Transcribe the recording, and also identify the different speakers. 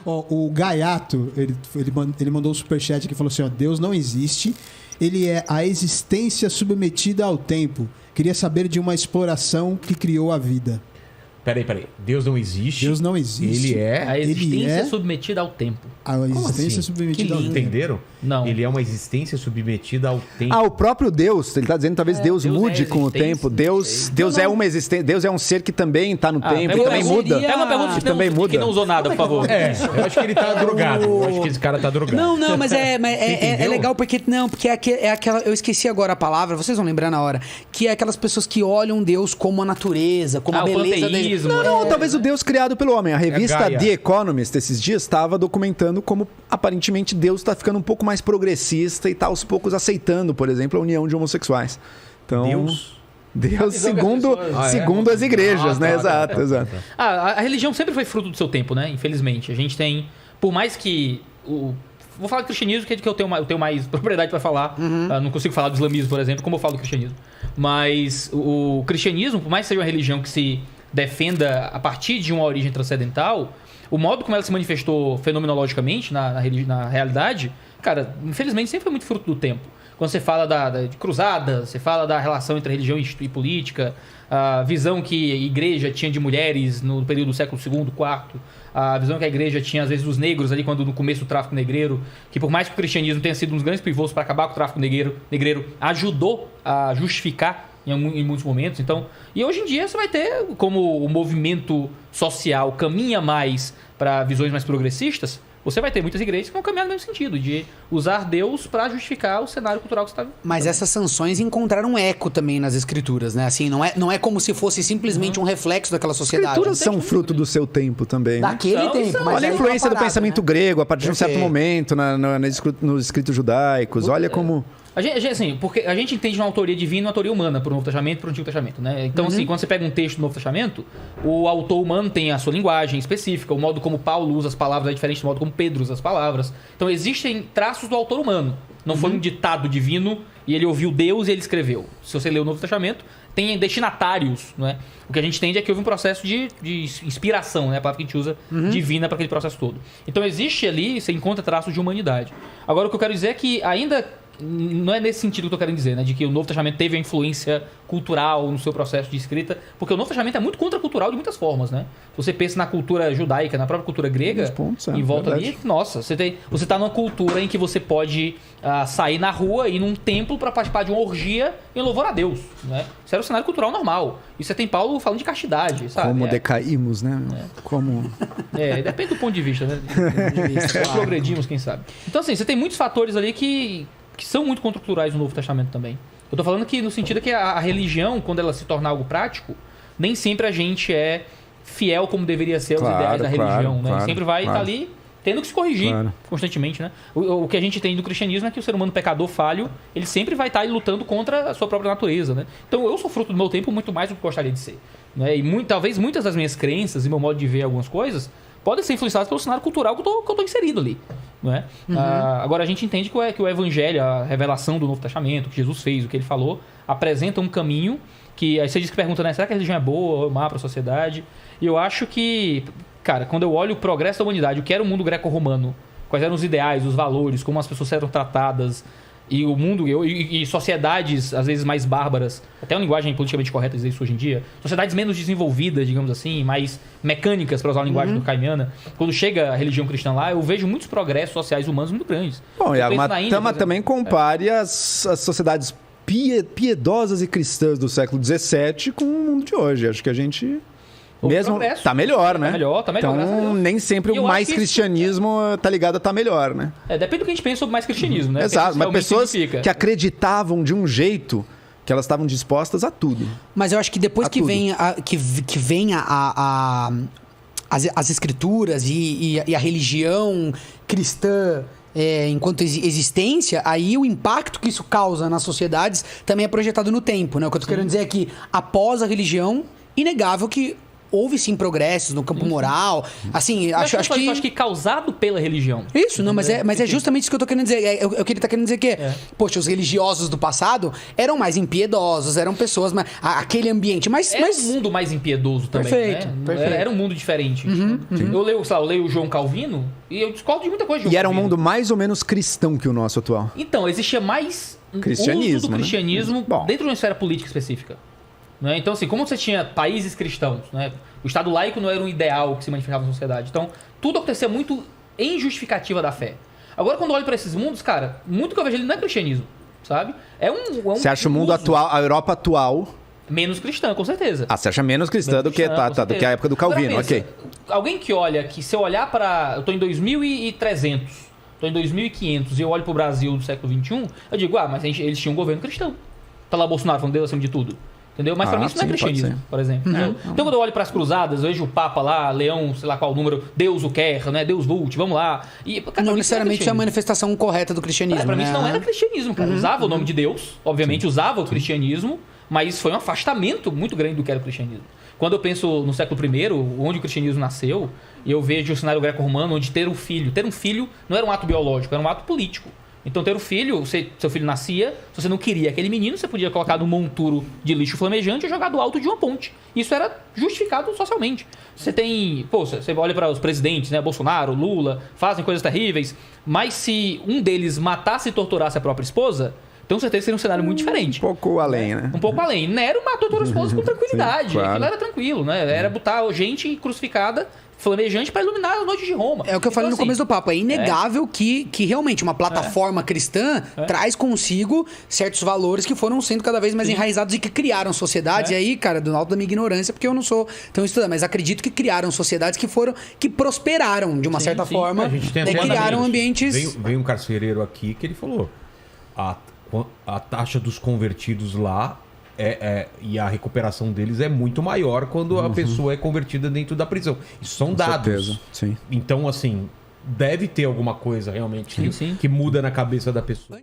Speaker 1: O Gaiato, ele mandou um superchat que falou assim, ó, Deus não existe, ele é a existência submetida ao tempo. Queria saber de uma exploração que criou a vida.
Speaker 2: Peraí. Deus não existe.
Speaker 1: Deus não existe.
Speaker 2: Ele é...
Speaker 3: A existência submetida ao tempo.
Speaker 1: A existência
Speaker 2: assim?
Speaker 1: submetida ao tempo.
Speaker 2: Entenderam?
Speaker 3: Não.
Speaker 2: Ele é uma existência submetida ao tempo.
Speaker 4: O próprio Deus, ele está dizendo talvez Deus mude com o tempo. Deus é uma existência, Deus é um ser que também está no tempo, também muda.
Speaker 3: É uma pergunta
Speaker 4: também muda.
Speaker 3: que não usou nada, por favor.
Speaker 2: Eu acho que ele tá drogado. Eu acho que esse cara tá drogado.
Speaker 5: Não, mas é legal porque é aquela, eu esqueci agora a palavra, vocês vão lembrar na hora, que é aquelas pessoas que olham Deus como a natureza, como a beleza dele.
Speaker 4: Não, talvez o Deus criado pelo homem. A revista
Speaker 2: Gaia.
Speaker 4: The Economist esses dias estava documentando como aparentemente Deus está ficando um pouco mais progressista e está aos poucos aceitando, por exemplo, a união de homossexuais. Então, Deus segundo as igrejas, né? Exato.
Speaker 3: A religião sempre foi fruto do seu tempo, né? Infelizmente. A gente tem, por mais que vou falar do cristianismo, que é de que eu tenho mais propriedade para falar. Não consigo falar do islamismo, por exemplo, como eu falo do cristianismo. Mas o cristianismo, por mais que seja uma religião que se defenda a partir de uma origem transcendental, o modo como ela se manifestou fenomenologicamente na realidade, cara, infelizmente sempre foi muito fruto do tempo. Quando você fala de cruzadas, você fala da relação entre religião e política, a visão que a igreja tinha de mulheres no período do século II, IV, a visão que a igreja tinha, às vezes, dos negros ali, quando no começo do tráfico negreiro, que por mais que o cristianismo tenha sido um dos grandes pivôs para acabar com o tráfico negreiro, ajudou a justificar em muitos momentos. Então, e hoje em dia você vai ter, como o movimento social caminha mais para visões mais progressistas, você vai ter muitas igrejas que vão caminhar no mesmo sentido, de usar Deus para justificar o cenário cultural que você está...
Speaker 5: Mas essas sanções encontraram eco também nas escrituras, né? Assim, não é como se fosse simplesmente um reflexo daquela sociedade.
Speaker 4: As escrituras são fruto do seu tempo também, né?
Speaker 5: Daquele tempo. Mas
Speaker 4: olha a influência do pensamento grego a partir de um certo
Speaker 5: Perfeito.
Speaker 4: momento nos escritos judaicos. Olha como...
Speaker 3: Assim, porque a gente entende uma autoria divina e uma autoria humana para o Novo Testamento e para o Antigo Testamento, né? Então, assim, quando você pega um texto do Novo Testamento, o autor humano tem a sua linguagem específica, o modo como Paulo usa as palavras é diferente do modo como Pedro usa as palavras. Então, existem traços do autor humano. Não foi um ditado divino e ele ouviu Deus e ele escreveu. Se você ler o Novo Testamento, tem destinatários, não é? O que a gente entende é que houve um processo de inspiração, né? A palavra que a gente usa, divina para aquele processo todo. Então, existe ali, você encontra traços de humanidade. Agora, o que eu quero dizer é que ainda... Não é nesse sentido que eu tô querendo dizer, né? De que o Novo Testamento teve a influência cultural no seu processo de escrita, porque o Novo Testamento é muito contracultural de muitas formas, né? Se você pensa na cultura judaica, na própria cultura grega, em volta ali, nossa, você tá numa cultura em que você pode sair na rua e ir num templo para participar de uma orgia em louvor a Deus, né? Isso era um cenário cultural normal. E você tem Paulo falando de castidade, sabe?
Speaker 4: Como decaímos, né? Como...
Speaker 3: depende do ponto de vista, né? Progredimos, quem sabe. Então, assim, você tem muitos fatores ali que são muito contraculturais no Novo Testamento também. Eu tô falando que no sentido que a religião, quando ela se torna algo prático, nem sempre a gente é fiel como deveria ser aos ideais da religião, né? Sempre vai estar ali tendo que se corrigir constantemente, né? O que a gente tem do cristianismo é que o ser humano pecador falho, ele sempre vai estar aí lutando contra a sua própria natureza, né? Então eu sou fruto do meu tempo muito mais do que gostaria de ser, né? E talvez muitas das minhas crenças e meu modo de ver algumas coisas podem ser influenciadas pelo cenário cultural que eu tô inserido ali, não é? Agora a gente entende que o evangelho, a revelação do Novo Testamento, o que Jesus fez, o que ele falou, apresenta um caminho que... Aí você diz que pergunta, né? Será que a religião é boa ou má para a sociedade? E eu acho que, cara, quando eu olho o progresso da humanidade, o que era o mundo greco-romano, quais eram os ideais, os valores, como as pessoas eram tratadas, e o mundo e sociedades às vezes mais bárbaras, até uma linguagem politicamente correta dizer isso hoje em dia, sociedades menos desenvolvidas, digamos assim, mais mecânicas, para usar a linguagem do Caimiana, quando chega a religião cristã lá, eu vejo muitos progressos sociais humanos muito grandes.
Speaker 4: Bom, Iago, mas também compare as sociedades piedosas e cristãs do século XVII com o mundo de hoje. Acho que a gente... Mesmo tá melhor, né?
Speaker 3: Tá melhor.
Speaker 4: Então, nem sempre o mais cristianismo tá ligado a tá melhor, né?
Speaker 3: Depende do que a gente pensa sobre mais cristianismo, né?
Speaker 4: Exato, mas pessoas que acreditavam de um jeito que elas estavam dispostas a tudo.
Speaker 5: Mas eu acho que depois que venha as escrituras e a religião cristã enquanto existência, aí o impacto que isso causa nas sociedades também é projetado no tempo, né? O que eu tô querendo dizer é que após a religião, inegável que houve sim progressos no campo moral. Assim, acho
Speaker 3: que causado pela religião.
Speaker 5: Isso, não, mas é justamente isso que eu tô querendo dizer. É o que ele tá querendo dizer que, poxa, os religiosos do passado eram mais impiedosos, eram pessoas, mas aquele ambiente.
Speaker 3: Era um mundo mais impiedoso também.
Speaker 5: Perfeito,
Speaker 3: né?
Speaker 5: perfeito.
Speaker 3: Era um mundo diferente. Eu leio o João Calvino e eu discordo de muita coisa de João
Speaker 4: E era um
Speaker 3: Calvino.
Speaker 4: mundo mais ou menos cristão que o nosso atual.
Speaker 3: Então, existia mais
Speaker 4: Cristianismo,
Speaker 3: uso do cristianismo
Speaker 4: né?
Speaker 3: dentro de uma esfera política específica. Né? Então, assim, como você tinha países cristãos, né? O Estado laico não era um ideal que se manifestava na sociedade. Então, tudo acontecia muito em justificativa da fé. Agora, quando eu olho para esses mundos, cara, muito que eu vejo ali não é cristianismo, sabe?
Speaker 4: Você acha o mundo atual, a Europa atual...
Speaker 3: menos cristã, com certeza.
Speaker 4: Você acha menos cristã do que a época do Calvino,
Speaker 3: Agora, pensa,
Speaker 4: ok.
Speaker 3: Alguém que olha, que se eu olhar para... Eu tô em 2300, tô em 2500 e eu olho pro Brasil do século XXI, eu digo, mas eles tinham um governo cristão. Tá lá o Bolsonaro falando Deus acima de tudo. Entendeu? Mas pra mim isso não é cristianismo, por exemplo. Então quando eu olho para as cruzadas, eu vejo o Papa lá, Leão, sei lá qual número, Deus o quer, né? Deus vult, vamos lá. E, cara,
Speaker 5: não necessariamente é a manifestação correta do cristianismo.
Speaker 3: Pra mim isso não era cristianismo, cara. Usava o nome de Deus, obviamente usava o cristianismo, mas foi um afastamento muito grande do que era o cristianismo. Quando eu penso no século I, onde o cristianismo nasceu, e eu vejo o cenário greco-romano, onde ter um filho não era um ato biológico, era um ato político. Então ter um filho, seu filho nascia, se você não queria aquele menino, você podia colocar num monturo de lixo flamejante e jogar do alto de uma ponte. Isso era justificado socialmente. Você tem... você olha para os presidentes, né? Bolsonaro, Lula, fazem coisas terríveis, mas se um deles matasse e torturasse a própria esposa... Então, com certeza, seria um cenário muito diferente.
Speaker 4: Um pouco além, né?
Speaker 3: Um pouco além. Nero matou todas as esposas com tranquilidade.
Speaker 4: Sim, claro.
Speaker 3: Aquilo era tranquilo, né? Era botar gente crucificada, flamejante, para iluminar as noites de Roma.
Speaker 5: É o que eu falei no começo do papo. É inegável que realmente uma plataforma cristã traz consigo certos valores que foram sendo cada vez mais enraizados e que criaram sociedades. E aí, cara, do alto da minha ignorância, porque eu não sou tão estudado, mas acredito que criaram sociedades que prosperaram de uma certa forma.
Speaker 2: A gente tem
Speaker 5: e criaram ambientes...
Speaker 2: Veio um carcereiro aqui que ele falou... A taxa dos convertidos lá e a recuperação deles é muito maior quando a pessoa é convertida dentro da prisão. Isso são dados.
Speaker 4: Certeza, sim.
Speaker 2: Então, assim, deve ter alguma coisa realmente que muda na cabeça da pessoa.